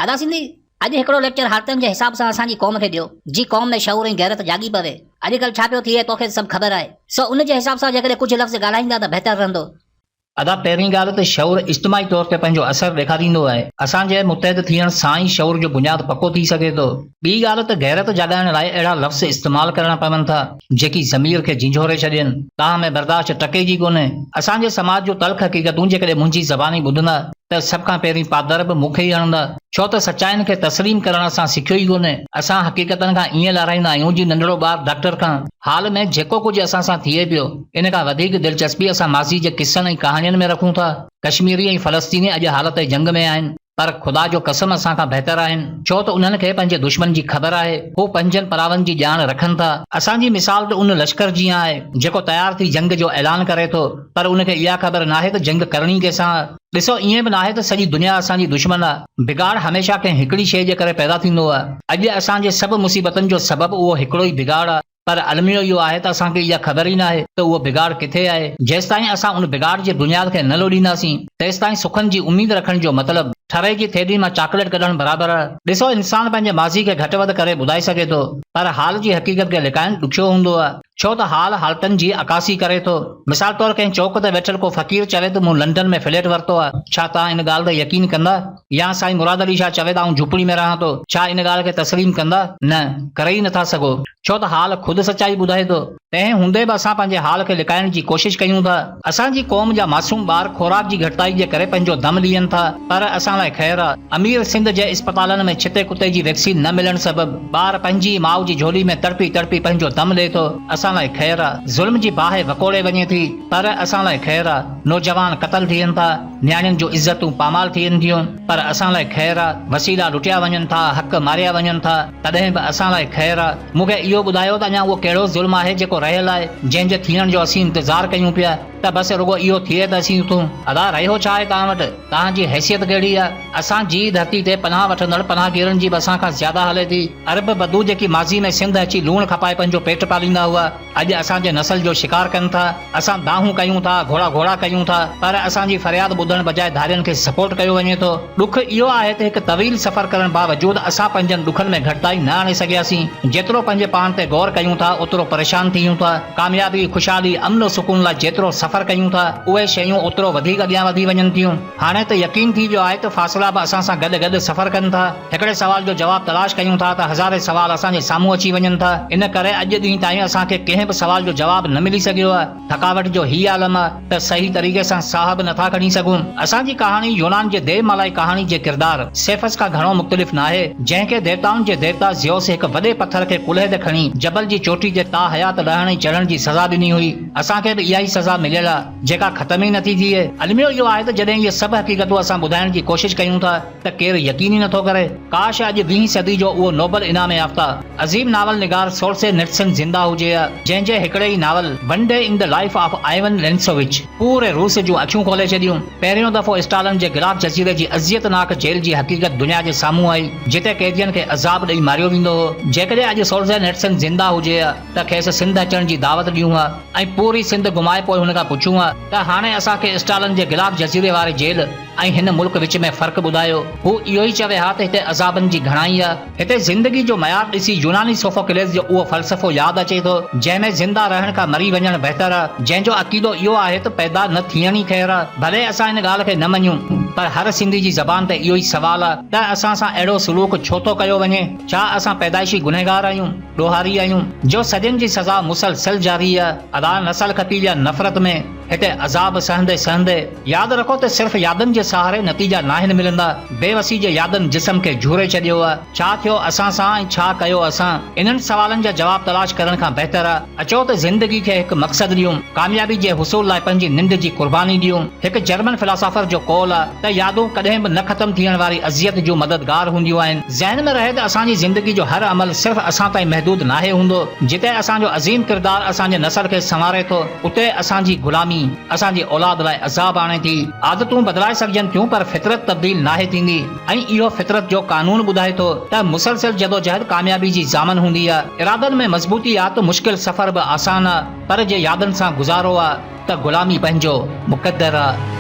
अदा सिंधी अॼु हिकिड़ो लेक्चर हालतुनि जे हिसाब सां असांजी क़ौम खे ॾियो, जी क़ौम में शऊर ऐं गैरत जागी पवे। अॼुकल्ह छा पियो थिए तोखे सभु ख़बर आहे, सो उन जे हिसाब सां जेकॾहिं कुझु लफ़्ज़ ॻाल्हाईंदा त बहितर रहंदो। अदा पहिरीं ॻाल्हि त शऊर इज्तिमाही तौर ते पंहिंजो असरु ॾेखारींदो आहे। असांजे मुतहद थियण सां ई शऊर जो बुनियादु पको थी सघे थो। ॿी ॻाल्हि त गैरत जाॻाइण लाइ अहिड़ा लफ़्ज़ इस्तेमालु करणा पवनि था जेकी ज़मीर खे झिंझोरे छॾनि। तव्हां में बर्दाश्त टके जी कोन्हे। असांजे समाज जो तल्ख़ हक़ीक़तूं जेकॾहिं मुंहिंजी ज़बानी ॿुधंदा त सभ खां पहिरीं पादर बि मूंखे ई हणंदा, छो त सचाइनि खे तस्लीम करण असां सिखियो ई कोन्हे। असां हक़ीक़तनि खां ईअं लाराईंदा आहियूं जीअं नंढड़ो ॿारु डॉक्टर खां। हाल में जेको कुझु असां सां थिए पियो इन खां वधीक दिलचस्पी असां माज़ी जे किस्सनि ऐं कहाणियुनि में रखूं था। कश्मीरी ऐं फ़लस्तीनी अॼु हालत जंग में आहिनि, पर ख़ुदा जो कसम असां खां बहितर आहिनि, छो त उन्हनि खे पंहिंजे दुश्मन जी ख़बर आहे। हू पंजनि परावनि जी ॼाण रखनि था। असांजी मिसाल त उन लश्कर जी आहे जेको तयार थी जंग जो ऐलान करे थो, पर उनखे इहा ख़बर नाहे त जंग करणी कंहिंसां। ॾिसो, ईअं बि नाहे त सॼी दुनिया असांजी दुश्मन आहे। बिगाड़ हमेशह कंहिं हिकिड़ी शइ जे करे पैदा थींदो आहे। अॼु असांजे सभु मुसीबतुनि जो सबबु उहो हिकिड़ो ई बिगाड़ आहे, पर अलमियो इहो आहे त असांखे इहा ख़बर ई नाहे त उहो बिगाड़ किथे आहे। जेसिताईं असां उन बिगाड़ जे बुनियाद खे न लोॾींदासीं तेसिताईं सुखनि जी उमेद रखण जो मतिलबु ठरे जी थेली मां चॉकलेट कढणु बराबरि आहे। ॾिसो, इंसान पंहिंजे माज़ी खे घटि वधि करे ॿुधाए सघे थो, पर हाल जी हक़ीक़त खे लिकाइण ॾुखियो हूंदो आहे, छो त हाल हालतनि जी अकासी करे थो। मिसाल तौरु कंहिं चौक ते वेठल को फ़क़ीर चवे त मूं लंडन में फ्लैट वरितो आहे। छा तव्हां इन ॻाल्हि ते यकीन कंदा? या साईं मुराद अली शाह चवे त आऊं झूपड़ी में रहां थो, छा इन ॻाल्हि खे तस्लीम कंदा? न, करे ई नथा सघो, छो त हाल ख़ुदि सचाई ॿुधाए थो। तंहिं हूंदे बि असां पंहिंजे हाल खे लिकाइण जी कोशिशि कयूं था। असांजी क़ौम जा मासूम ॿार खुराक जी घटिताई जे करे पंहिंजो दम ॾियनि था, पर असां लाइ ख़ैरु आहे। अमीर सिंध जे इस्पतालनि में छिते कुते जी वैक्सीन न मिलण सबबु ॿार पंहिंजी माउ जी झोली में तड़पी तड़पी पंहिंजो दम ॾिए थो। असां लाइ ख़ैरु आहे। ज़ुल्म जी बाहि वकोड़े वञे थी, पर असां लाइ ख़ैरु आहे। नौजवान क़तल थियनि था, न्याणियुनि जूं इज़तूं पामाल थियनि थियूं, पर असां लाइ ख़ैरु आहे। वसीला लुटिया वञनि था, हक़ मारिया वञनि था, तॾहिं बि असां लाइ ख़ैरु आहे। मूंखे इहो ॿुधायो त अञा उहो कहिड़ो ज़ुल्म आहे जेको रहियल आहे, जंहिंजे थियण जो असीं इंतज़ारु कयूं पिया त बसि रुॻो इहो थिए त असीं उथूं। अदा रहियो छा आहे तव्हां वटि? तव्हांजी हैसियत कहिड़ी आहे? असांजी धरती ते पनाह वठंदड़ पनाहगीरनि जी बि असां खां ज़्यादा हले थी। अरब बदू जेकी माज़ी में सिंध अची लूण खपाए पंहिंजो पेट पालींदा हुआ, अॼु असांजे नसल जो शिकार कनि था। असां दाहूं कयूं था, घोड़ा घोड़ा कयूं था, पर असांजी फरियाद ॿुधण बजाए धारियुनि खे सपोर्ट कयो वञे थो। ॾुख इहो आहे त हिकु तवील सफ़र करण बावजूदि असां पंहिंजनि ॾुखनि में घटिताई न आणे सघियासीं। जेतिरो पंहिंजे पाण ते गौर कयूं था ओतिरो परेशान थियूं था। कामयाबी, ख़ुशहाली, अमन सुकून लाइ जेतिरो सफ़र कयूं था उहे शयूं ओतिरो वधीक अॻियां वधी वञनि थियूं। हाणे त यकीन थी वियो आहे त फ़ासिला बि असां सां गॾु गॾु सफ़र कनि था। हिकिड़े सवाल जो जवाबु तलाश कयूं था त हज़ारे सवाल असांजे साम्हूं अची वञनि था। इन करे अॼु ॾींहं ताईं असांखे कंहिं बि सवाल जो जवाबु न मिली सघियो आहे। थकावट जो ही आलम आहे त सही तरीक़े सां साह बि नथा खणी सघूं। असांजी कहाणी यूनान जे देवमालाई कहाणी जे किरदार सेफस खां घणो मुख़्तलिफ़ न आहे, जंहिंखे देवताउनि जे देवता ज़ियोस हिकु वॾे पत्थर खे कुल्हे ते खणी जबल जी चोटी ते ता हयात रहण ऐं चढ़ण जी सज़ा ॾिनी हुई। असांखे बि इहा ई सज़ा मिलियल आहे जेका ख़तम ई नथी थिए। अलमियो इहो आहे त जॾहिं इहे सभु हक़ीक़तूं असां ॿुधाइण जी कोशिशि कयूं था त केरु यकीन ई नथो करे। काश अॼु 20वीं सदी जो उहो नोबल इनाम याफ़्ता अज़ीम नावल निगार सोल्ज़ेनित्सिन ज़िंदा हुजे हा, जंहिंजे हिकिड़े ई novel one day in the life of Ivan Denisovich पूरे रूस जूं अखियूं खोले छॾियूं। पहिरियों दफ़ो स्टालिन जे गिलाफ जज़ीरे जी अज़ियतनाक जेल जी हक़ीक़त दुनिया जे साम्हूं आई, जिते कैदियुनि खे अज़ाब ॾेई मारियो वेंदो हो। जेकॾहिं अॼु सोल्ज़ेनित्सिन ज़िंदा हुजे हा त खेसि सिंध अचण जी दावत ॾियूं हा ऐं पूरी सिंध घुमाए पोइ हुन खां पुछूं हा त हाणे असांखे स्टालिन जे गिलाफ जज़ीरे वारे जेल ऐं हिन मुल्क विच में फ़र्क़ु ॿुधायो। हू इहो ई चवे हा त हिते अज़ाबनि जी घणाई आहे। हिते ज़िंदगी जो मयार ॾिसी यूनानी सोफोक्लेस जो उहो फ़लसफ़ो यादि अचे थो जंहिंमें ज़िंदा रहण खां मरी वञणु बहितर आहे, जंहिंजो अक़ीदो इहो आहे त पैदा न थियण ई ख़ैरु आहे। भले असां इन ॻाल्हि खे न मञूं, पर हर सिंधी जी ज़बान ते इहो ई सुवालु आहे त असां सां अहिड़ो सलूक छो थो कयो वञे? छा असां पैदाइशी गुनहगार आहियूं, ॾोहारी आहियूं जो सॼनि जी सज़ा मुसलसल जारी आहे? अदा नसल खती या नफ़रत में हिते अज़ाब सहंदे सहंदे यादि रखो त सिर्फ़ यादनि जे सहारे नतीजा नाहिनि मिलंदा। बेवसी जे यादनि जिस्म खे झूरे छॾियो आहे। छा थियो असां सां ऐं छा कयो असां? इन्हनि सवालनि जा जवाब तलाश करण खां बहितर आहे अचो त ज़िंदगी खे हिकु मक़सदु ॾियूं, कामयाबी जे हुसूल लाइ पंहिंजी निंड जी कुर्बानी ॾियूं। हिकु जर्मन फिलासफ़र जो कौल आहे त यादूं कॾहिं बि न ख़तमु थियण वारी अज़ियत जूं मददगार हूंदियूं आहिनि। ज़हन में रहे त असांजी ज़िंदगी जो हर अमल सिर्फ़ असां ताईं महदूद नाहे हूंदो। जिते असांजो अज़ीम किरदार असांजे नसल खे संवारे थो उते असांजी गुलामी असांजी औलाद लाइ अज़ाब आणे थी। आदतूं बदिलाए सघजनि थियूं, पर फितरत तब्दील नाहे थींदी ऐं इहो फितरत जो कानून ॿुधाए थो त मुसलसल जदोजहद कामयाबी जी ज़ामन हूंदी आहे। इरादनि में मज़बूती आहे त मुश्किल सफ़र बि आसान आहे, पर जे यादनि सां गुज़ारो आहे त गुलामी पंहिंजो मुक़दर आहे।